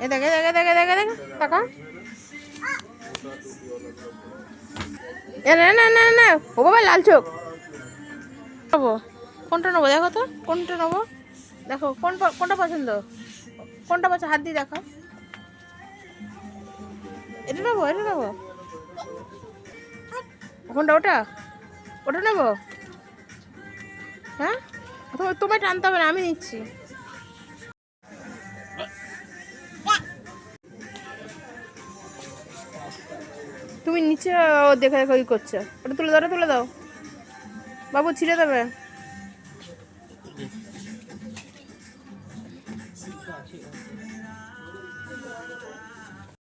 এ দেখে দেখে দেখে দেখে দেখে টাকা এ না না না না ও বাবা লাল চোখ নেবো কোনটা নেবো দেখো তো কোনটা নেবো দেখো কোনটা পছন্দ কোনটা পছন্দ হাত দিয়ে দেখো এটা নেবো কোনটা ওটা ওটা নেবো হ্যাঁ তোমায় টানতে হবে না আমি নিচ্ছি তুমি নিচে দেখে দেখে ওই করছো ওটা তুলে দাও বাবু ছিঁড়ে দেবে